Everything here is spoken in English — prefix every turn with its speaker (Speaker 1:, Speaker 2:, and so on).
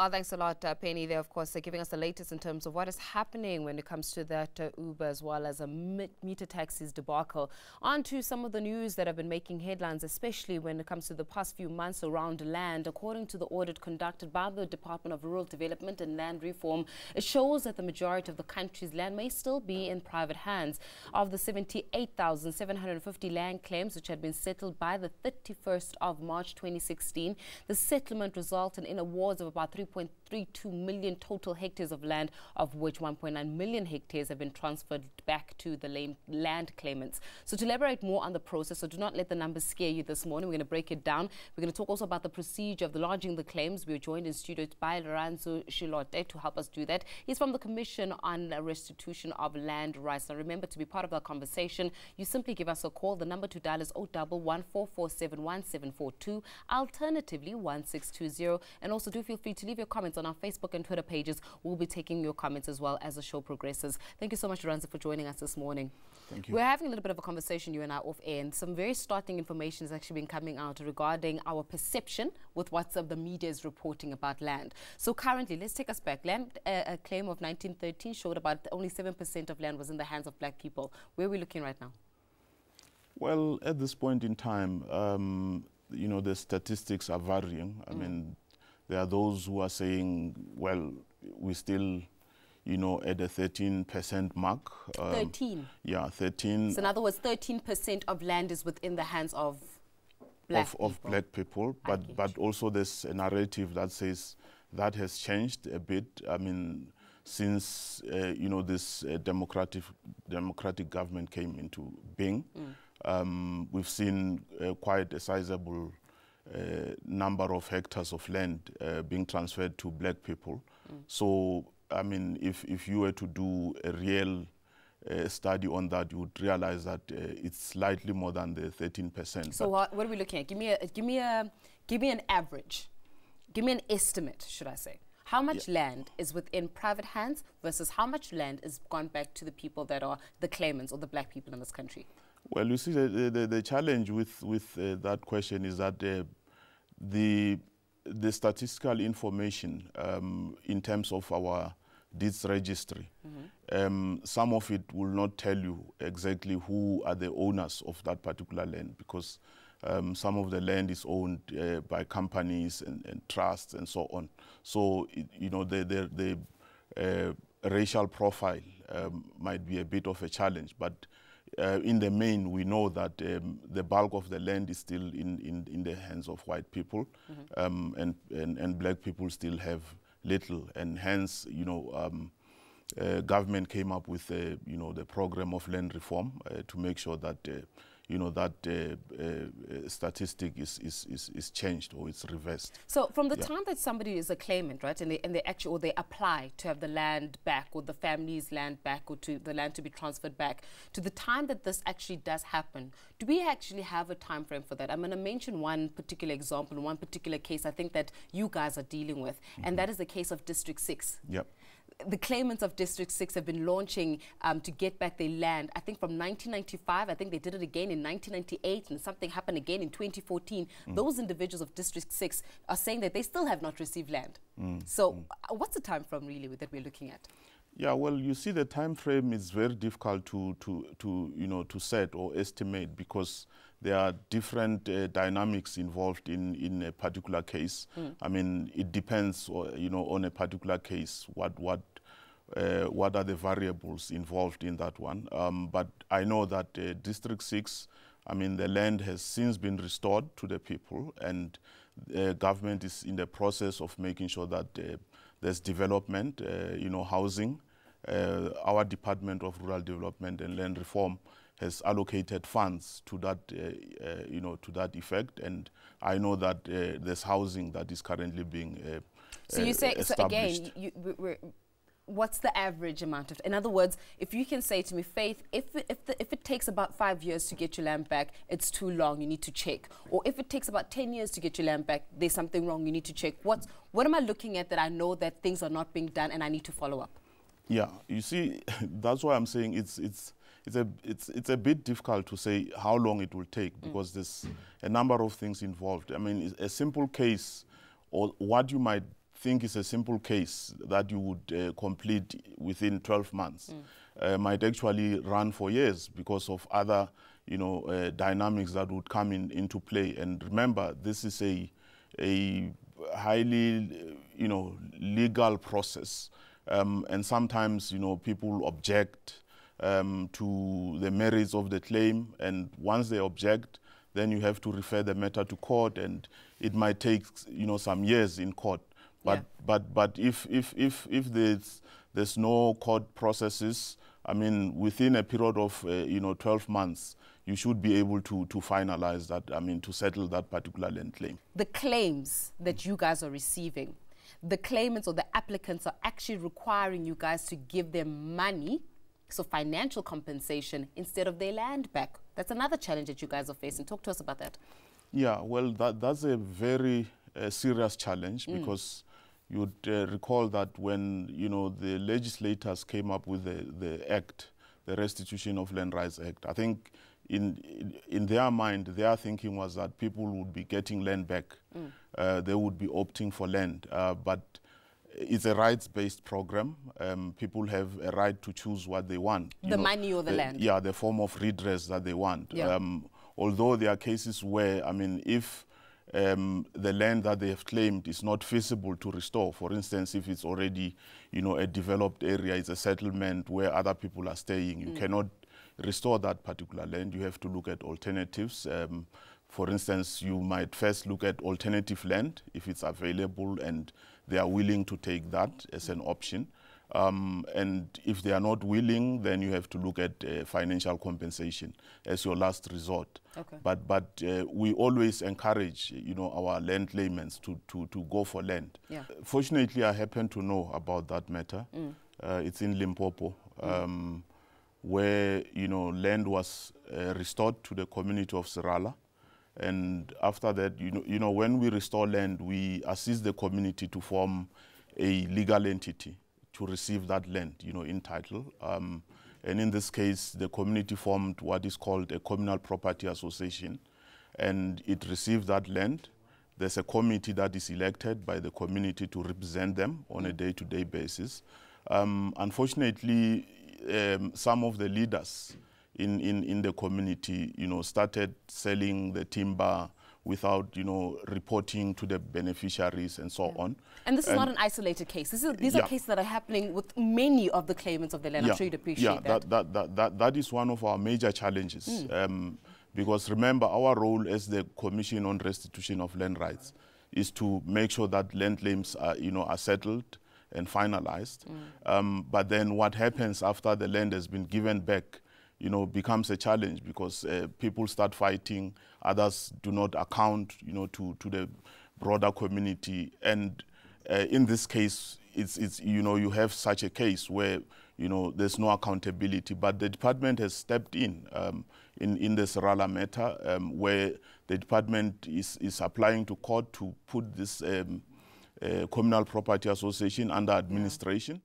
Speaker 1: Well, thanks a lot, Penny, there, of course, giving us the latest in terms of what is happening when it comes to that Uber as well as a meter taxis debacle. On to some of the news that have been making headlines, especially when it comes to the past few months around land. According to the audit conducted by the Department of Rural Development and Land Reform, it shows that the majority of the country's land may still be in private hands. Of the 78,750 land claims which had been settled by the 31st of March 2016, the settlement resulted in awards of about 3.32 million total hectares of land, of which 1.9 million hectares have been transferred back to the land claimants. So to elaborate more on the process, so do not let the numbers scare you this morning. We're going to break it down. We're going to talk also about the procedure of lodging the claims. We're joined in studio by Rirhandzu Shilote to help us do that. He's from the Commission on Restitution of Land Rights. Now remember, to be part of our conversation, you simply give us a call. The number to dial is 01144711742, alternatively 1620. And also do feel free to leave your comments on our Facebook and Twitter pages. We'll be taking your comments as well as the show progresses. Thank you so much, Rirhandzu, for joining us this morning.
Speaker 2: Thank you.
Speaker 1: We're having a little bit of a conversation, you and I, off air, and some very startling information has actually been coming out regarding our perception with what the media is reporting about land. So currently, let's take us back. Land a claim of 1913 showed about only 7% of land was in the hands of black people. Where are we looking right now?
Speaker 2: Well, at this point in time, you know, the statistics are varying. I mean, there are those who are saying, well, we still, you know, at the 13% mark.
Speaker 1: 13?
Speaker 2: Yeah, 13.
Speaker 1: So in other words, 13% of land is within the hands of black people.
Speaker 2: Of black people, but also there's a narrative that says that has changed a bit. I mean, since, you know, this democratic government came into being, we've seen quite a sizable number of hectares of land being transferred to black people. So, I mean, if you were to do a real study on that, you would realize that it's slightly more than the 13%.
Speaker 1: So what are we looking at? Give me an average. Give me an estimate, should I say. How much land is within private hands versus how much land is gone back to the people that are the claimants or the black people in this country?
Speaker 2: Well, you see, the challenge with that question is that the statistical information in terms of our deeds registry, some of it will not tell you exactly who are the owners of that particular land, because some of the land is owned by companies and trusts and so on. So, you know, the racial profile might be a bit of a challenge, but in the main, we know that the bulk of the land is still in the hands of white people, and black people still have little, and hence, you know, government came up with, you know, the program of land reform to make sure that, you know, that statistic is changed or it's reversed.
Speaker 1: So from the time that somebody is a claimant, right, and they actually, or they apply to have the land back, or the family's land back, or to the land to be transferred back, to the time that this actually does happen, do we actually have a time frame for that? I'm going to mention one particular example, one particular case I think that you guys are dealing with, and that is the case of District 6.
Speaker 2: Yep.
Speaker 1: The claimants of District 6 have been launching to get back their land, I think from 1995, I think they did it again in 1998, and something happened again in 2014. Those individuals of District 6 are saying that they still have not received land. So what's the time frame really that we're looking at?
Speaker 2: Yeah, well, you see, the time frame is very difficult to you know, to set or estimate, because there are different dynamics involved in a particular case. I mean, it depends, you know, on a particular case, what are the variables involved in that one. But I know that District 6, I mean, the land has since been restored to the people, and government is in the process of making sure that there's development, you know, housing. Our Department of Rural Development and Land Reform has allocated funds to that, you know, to that effect, and I know that there's housing that is currently being
Speaker 1: so you say,
Speaker 2: established.
Speaker 1: So again, what's the average amount of, in other words, if you can say to me, Faith, if it takes about 5 years to get your land back, it's too long, you need to check. Or if it takes about 10 years to get your land back, there's something wrong, you need to check. What am I looking at that I know that things are not being done and I need to follow up? Yeah,
Speaker 2: you see, that's why I'm saying it's a bit difficult to say how long it will take, because there's a number of things involved. I mean, a simple case, or what you might think it's a simple case that you would complete within 12 months. Might actually run for years because of other, dynamics that would come into play. And remember, this is a highly, legal process. And sometimes, people object to the merits of the claim. And once they object, then you have to refer the matter to court, and it might take, some years in court. But if there's no court processes, I mean, within a period of 12 months, you should be able to finalize that, to settle that particular land claim.
Speaker 1: The claims that you guys are receiving, the claimants or the applicants are actually requiring you guys to give them money, so financial compensation, instead of their land back. That's another challenge that you guys are facing. Talk to us about that.
Speaker 2: Yeah, well, that's a very serious challenge, because you'd recall that when, the legislators came up with the act, the Restitution of Land Rights Act, I think in their mind, their thinking was that people would be getting land back. They would be opting for land. But it's a rights-based program. People have a right to choose what they want.
Speaker 1: The money or the land?
Speaker 2: Yeah, the form of redress that they want.
Speaker 1: Yeah.
Speaker 2: Although there are cases where, if the land that they have claimed is not feasible to restore, for instance, if it's already, a developed area, it's a settlement where other people are staying, you cannot restore that particular land. You have to look at alternatives. For instance, you might first look at alternative land if it's available and they are willing to take that as an option. And if they are not willing, then you have to look at financial compensation as your last resort.
Speaker 1: Okay.
Speaker 2: But we always encourage, our land claimants to go for land.
Speaker 1: Yeah.
Speaker 2: Fortunately, I happen to know about that matter. It's in Limpopo, where land was restored to the community of Serala. And after that, when we restore land, we assist the community to form a legal entity to receive that land, in title. And in this case, the community formed what is called a communal property association, and it received that land. There's a committee that is elected by the community to represent them on a day-to-day basis. Unfortunately, some of the leaders in the community, started selling the timber without, reporting to the beneficiaries and so on.
Speaker 1: And this is not an isolated case. These are cases that are happening with many of the claimants of the land. I'm sure you'd appreciate that.
Speaker 2: That is one of our major challenges. Because remember, our role as the Commission on Restitution of Land Rights is to make sure that land claims are, are settled and finalized. But then what happens after the land has been given back, becomes a challenge, because people start fighting, others do not account, to the broader community. And in this case, it's you have such a case where, there's no accountability. But the department has stepped in the Serala matter, where the department is applying to court to put this communal property association under administration.